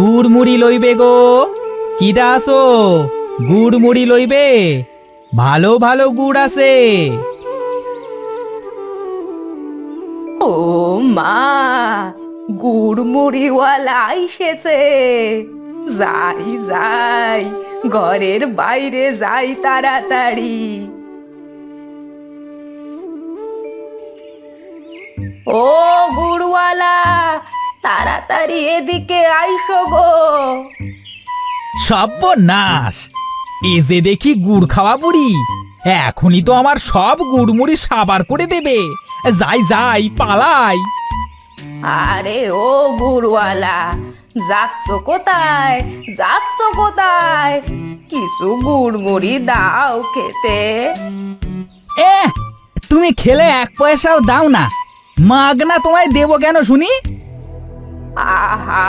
গুড় মুড়ি লইবে গো? কিটা আসো? গুড় মুড়ি লইবে? ভালো ভালো গুড় আছে। ও মা, গুড়মুড়িওয়ালা এসেছে। যাই যাই, ঘরের বাইরে যাই তাড়াতাড়ি। ও গুড়ওয়ালা, তাড়াতাড়ি এদিকে আইসো গো। সর্বনাশ! এ যে দেখি গুড় খাওয়া বুড়ি, এখনই তো আমার সব গুড় মুড়ি সাবার করে দেবে। যাই যাই, পালাই। আরে ও গুড়ওয়ালা, যাচ্ছ কোথায়? যাচ্ছ কোথায়? কিছু গুড়মুড়ি দাও খেতে। এ, তুমি খেলে এক পয়সাও দাও না, মাগনা তোমায় দেবো কেন শুনি? আহা,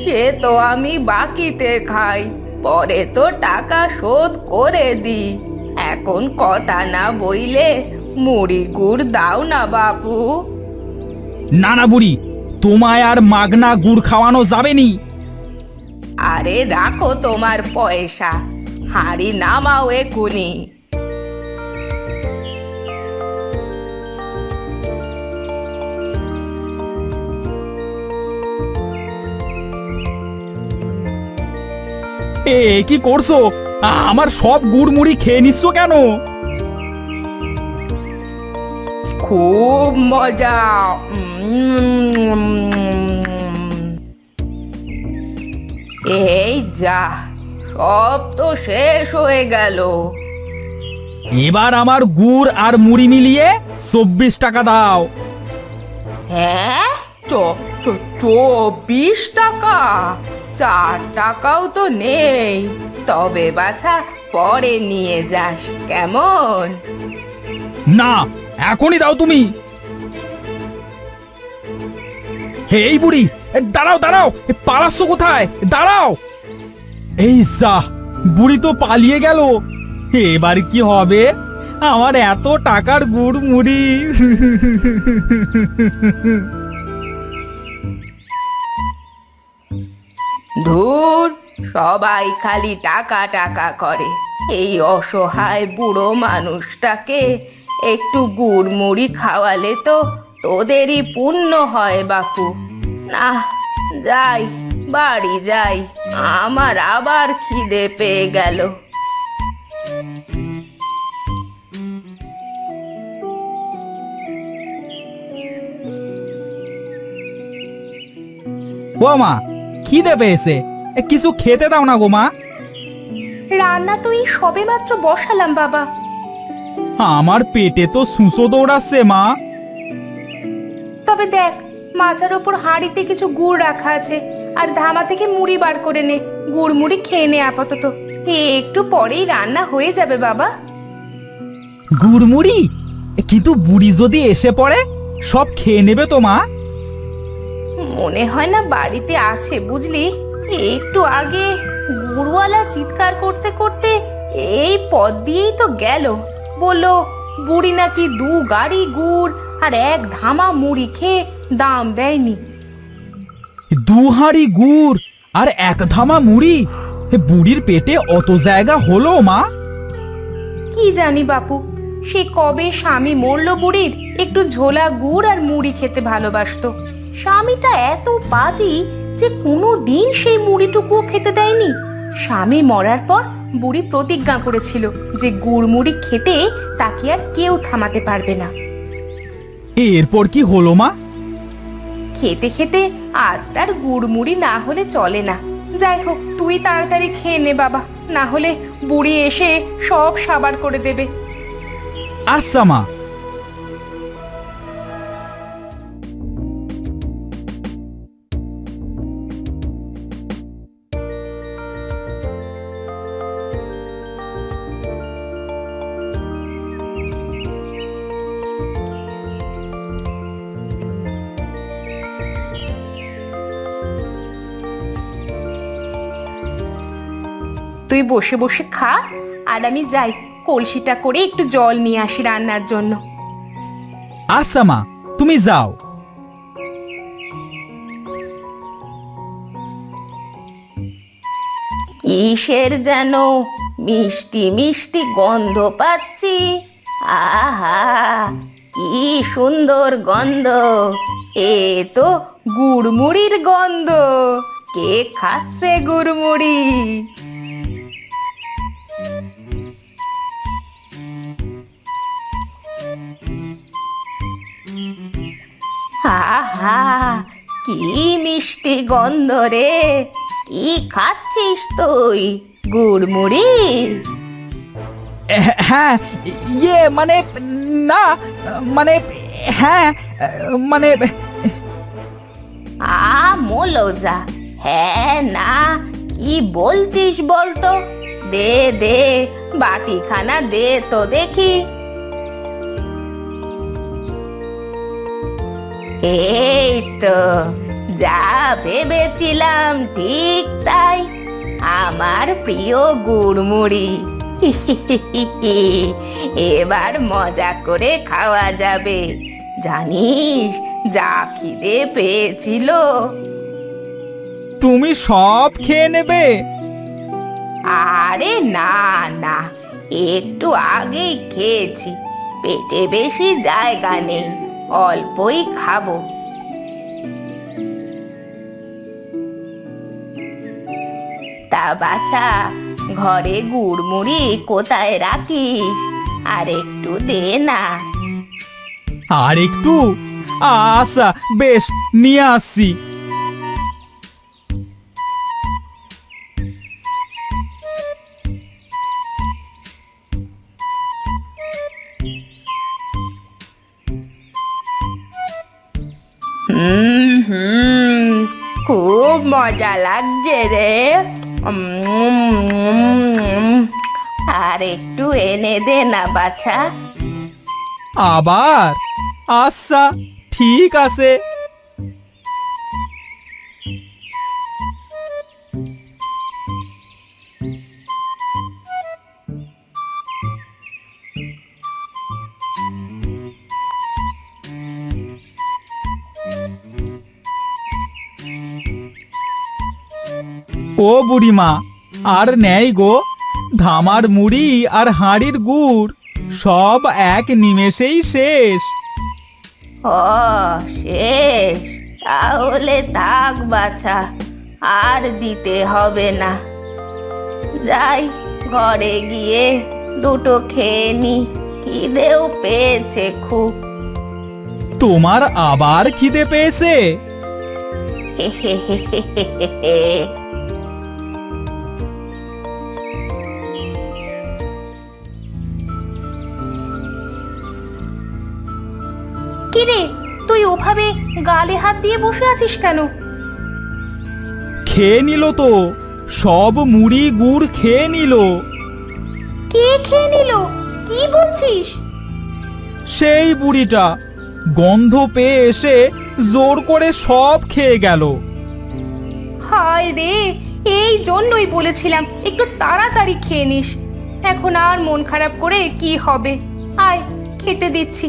সে তো আমি বাকিতে খাই, পরে তো টাকা শোধ করে দিই। এখন কথা না বইলে মুড়ি গুড় দাও না বাপু। না না বুড়ি, তোমায় আর মাগনা গুড় খাওয়ানো যাবে নি। আরে রাখো তোমার পয়সা, হাঁড়ি নামাও এক্ষুনি। এ কি করছো? আমার সব গুড় মুড়ি খেয়ে নিচ্ছ কেন? খুব মজা। এই যা, সব তো শেষ হয়ে গেল। এবার আমার গুড় আর মুড়ি মিলিয়ে 24 টাকা দাও। হ্যাঁ, 24 টাকা? 4 টাকাও তো নেই। তবে বাছা, পরে নিয়ে যাস কেমন? না, এখনই দাও তুমি। এই বুড়ি, দাঁড়াও দাঁড়াও, পালাচ্ছ কোথায়? দাঁড়াও। এই যা, বুড়ি তো পালিয়ে গেল। এবার কি হবে? আমার এত টাকার গুড় মুড়ি। ধুর, সবাই খালি টাকা টাকা করে। এই অসহায় বুড়ো মানুষটাকে একটু গুড় মুড়ি খাওয়ালে তো তোদেরই পুণ্য হয় বাপু। না, যাই, বাড়ি যাই, আমার আবার খিদে পেয়ে গেল। ও মা, খিদে পেয়েছে, কিছু খেতে দাও না গো মা। রান্না তো এই সবেমাত্র বসালাম বাবা। আমার পেটে তো সুসো দৌড়াচ্ছে মা। তবে দেখ, মাচার ওপর হাঁড়িতে কিছু গুড় রাখা আছে, আর ধামা থেকে মুড়ি বার করে নে। গুড় মুড়ি খেয়ে নে আপাতত, একটু পরেই রান্না হয়ে যাবে বাবা। গুড় মুড়ি? কিন্তু বুড়ি যদি এসে পড়ে, সব খেয়ে নেবে তো মা। মনে হয় না বাড়িতে আছে বুঝলি। একটু আগে গুড়ওয়ালা চিৎকার করতে করতে এই পথ দিয়েই তো গেল। বললো বুড়ি নাকি 2 গাড়ি গুড় আর 1 ধামা মুড়ি খেয়ে দাম দেয়নি। 2 হাঁড়ি গুড় আর 1 ধামা মুড়ি? বুড়ির পেটে অত জায়গা হলো মা? কি জানি বাপু, সে কবে স্বামী মরলো বুড়ির, একটু ঝোলা গুড় আর মুড়ি খেতে ভালোবাসতো। স্বামীটা এত বাজি যে কোনো দিন সেই মুড়িটুকুও খেতে দেয়নি। স্বামী মরার পর বুড়ি প্রতিজ্ঞা করেছিল যে গুড় মুড়ি খেতে তাকে আর কেউ থামাতে পারবে না। এরপর কি হলো মা? খেতে খেতে আজ তার গুড় মুড়ি না হলে চলে না। যাই হোক, তুই তাড়াতাড়ি খেয়ে নে বাবা, না হলে বুড়ি এসে সব সাবার করে দেবে। আচ্ছা মা। তুই বসে বসে খা, আর আমি যাই কলসিটা করে একটু জল নিয়ে আসি রান্নার জন্য। আচ্ছা মা, তুমি যাও। কিসের যেন মিষ্টি মিষ্টি গন্ধ পাচ্ছি। আহা, কি সুন্দর গন্ধ! এ তো গুড়মুড়ির গন্ধ। কে খাচ্ছে গুড়মুড়ি? আহা, কি মিষ্টি গন্ধ রে! কি খাচ্ছিস তুই? গুড়মুড়ি? হ্যাঁ, ইয়ে মানে না, মানে হ্যাঁ, মানে মোলজা, হ্যাঁ না কি বলছিস বলতো? দে দে, বাটিখানা দে তো দেখি। এই তো, যা ভেবেছিলাম ঠিক তাই, আমার প্রিয় গুড়মুড়ি। এবার মজা করে খাওয়া যাবে। জানিস, যা খিদে পেয়েছিল। তুমি সব খেয়ে নেবে? আরে না না, একটু আগেই খেয়েছি, পেটে বেশি জায়গা নেই, অল্পই খাবো। তা বাছা, ঘরে গুড়মুড়ি কোথায় রাখিস? আর একটু দে না। আর একটু? আচ্ছা, বেশ, নিয়ে আসছি। হুম, খুব মজা লাগছে রে। আর একটু এনে দে না বাছা। আবার? আচ্ছা, ঠিক আছে। ও বুড়িমা, আর নেই গো। ধামার মুড়ি আর হাঁড়ির গুড় সব এক নিমেষেই শেষ। ও, শেষ? তাহলে থাক বাছা, আর দিতে হবে না। যাই, ঘরে গিয়ে দুটো খেয়ে নি, খিদেও পেয়েছে খুব। তোমার আবার খিদে পেয়েছে? কিরে, তুই ওভাবে গালে হাত দিয়ে বসে আছিস কেন? খেয়ে নিল তো, সব মুড়ি গুড় খেয়ে নিল। কে খেয়ে নিল? কি বলছিস? সেই বুড়িটা গন্ধ পেয়ে এসে জোর করে সব খেয়ে গেল। হায় রে, এই জন্যই বলেছিলাম একটু তাড়াতাড়ি খেয়ে নিস। এখন আর মন খারাপ করে কি হবে? আয়, খেতে দিচ্ছি।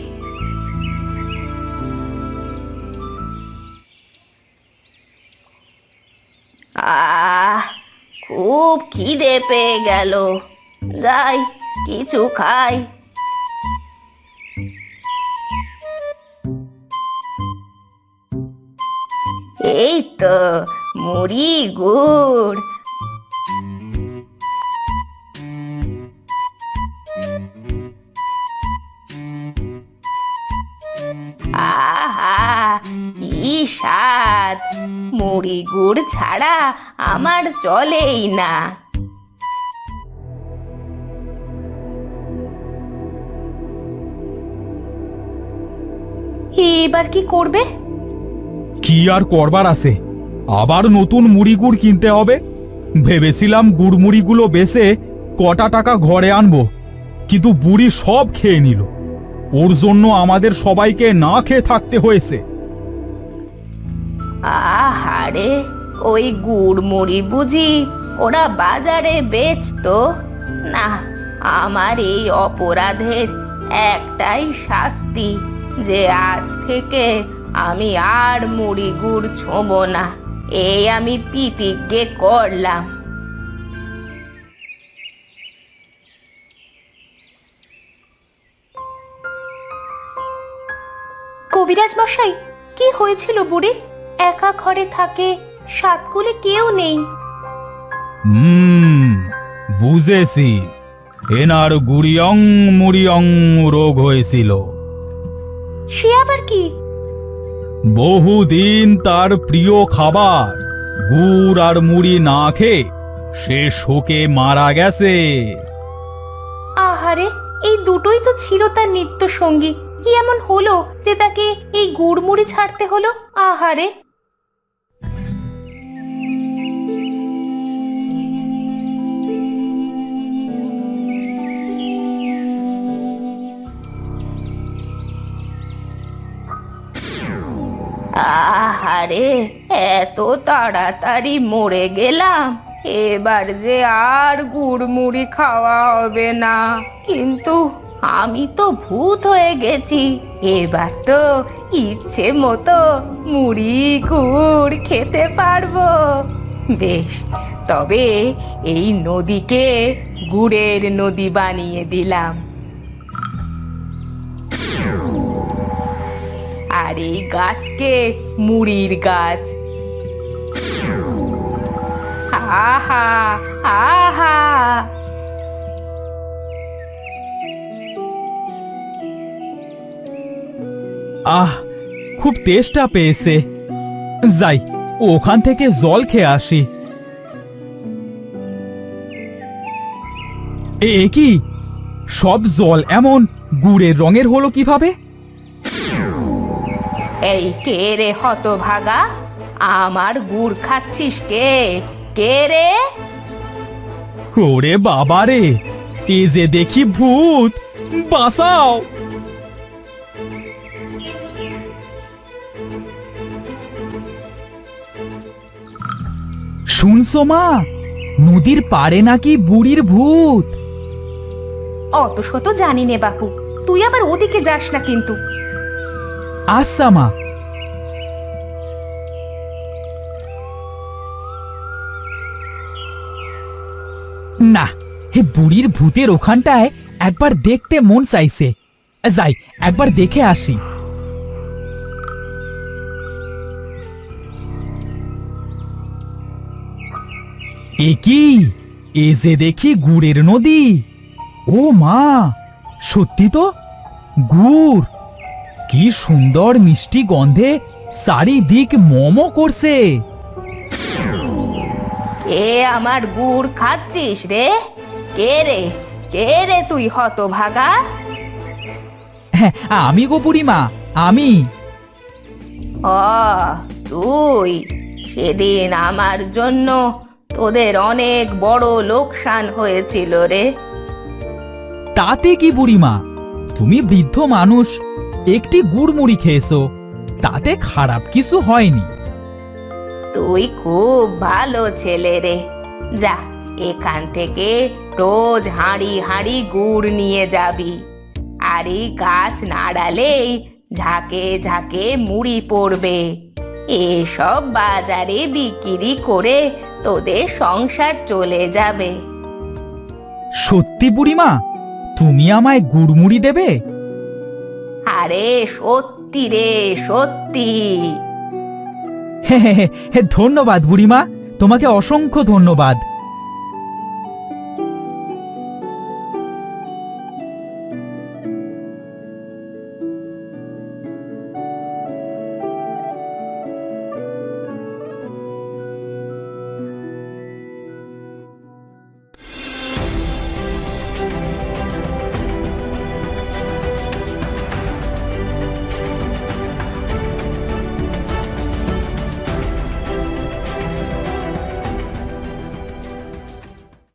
আহ, খুব খিদে পেয়ে গেল, যাই কিছু খাই। এই তো মুড়ি গুড়। আহা, কি স্বাদ! মুড়ি গুড় ছাড়া আমার চলেই না। এবার কি করবে? কি আর করবার আছে, আবার নতুন মুড়ি গুড় কিনতে হবে। ভেবেছিলাম গুড় মুড়িগুলো বেচে কটা টাকা ঘরে আনবো, কিন্তু বুড়ি সব খেয়ে নিল। ওর জন্য আমাদের সবাইকে না খেয়ে থাকতে হয়েছে। আহারে, ওই গুড় মুড়ি বুঝি ওরা বাজারে বেচতো? না, আমার এই অপরাধের একটাই শাস্তি, যে আজ থেকে আমি আর মুড়ি গুড় ছোঁবো না। এই আমি প্রতিজ্ঞা করলাম। কবিরাজ মশাই, কি হয়েছিল বুড়ির? একা ঘরে থাকে, সাতকুলে কেউ নেই। বুঝেছি, এনার গুড়িয়ং মুড়িয়ং রোগ হয়েছিল। সে আবার কি? বহুদিন তার প্রিয় খাবার গুড় আর মুড়ি না খেয়ে সে শোকে মারা গেছে। আহারে, এই দুটোই তো ছিল তার নিত্য সঙ্গী। কি এমন হলো যে তাকে এই গুড়মুড়ি ছাড়তে হলো? আহারে। আহারে, এত তাড়াতাড়ি মরে গেলাম। এবার যে আর গুড়মুড়ি খাওয়া হবে না। কিন্তু আমি তো ভূত হয়ে গেছি, এবার তো ইচ্ছে মতো মুড়ি গুড় খেতে পারবো। বেশ, তবে এই নদীকে গুড়ের নদী বানিয়ে দিলাম, আর এই গাছকে মুড়ির গাছ। আহা আহা। খুব তেষ্টা পেয়েছে, যাই ওখান থেকে জল খেয়ে আসি। এ কি, সব জল এমন গুড়ের রঙের হলো কিভাবে? এই কে রে হতভাগা? আমার গুড় খাচ্ছিস কে? কে রে? ওরে বাবা রে, এ যে দেখি ভূত! বাঁচাও! শুনছো মা, নদীর পাড়ে নাকি বুড়ির ভূত। অত শত জানি নে বাপু, তুই আবার ওদিকে যাস না কিন্তু। আচ্ছা মা। না, হে বুড়ির ভূতের ওখানটায় একবার দেখতে মন চাইছে, যাই একবার দেখে আসি। এ কি, এ যে দেখি গুড়ের নদী। ও মা, সত্যি তো গুড়! কি সুন্দর মিষ্টি গন্ধে চারিদিক মোমো করছে। কে আমার গুড় খাচ্ছিস রে? কে রে? কে রে তুই হতভাগা? হ্যাঁ, আমি গো বুড়িমা, আমি। ও, তুই? সেদিন আমার জন্য তোদের অনেক বড় লোকসান হয়েছিল রে। তাতে কি বুড়িমা, তুমি বৃদ্ধ মানুষ, একটি গুড়মুড়ি খেয়েছো, তাতে খারাপ কিছু হয়নি। তুই খুব ভালো ছেলে রে। যা, এখান থেকে রোজ হাঁড়ি হাঁড়ি গুড় নিয়ে যাবি। আর এই গাছ নাড়ালেই ঝাঁকে ঝাঁকে মুড়ি পড়বে। এসব বাজারে বিক্রি করে তোদের সংসার চলে যাবে। সত্যি বুড়িমা, তুমি আমায় গুড়মুড়ি দেবে? আরে সত্যি রে, সত্যি। ধন্যবাদ বুড়িমা, তোমাকে অসংখ্য ধন্যবাদ।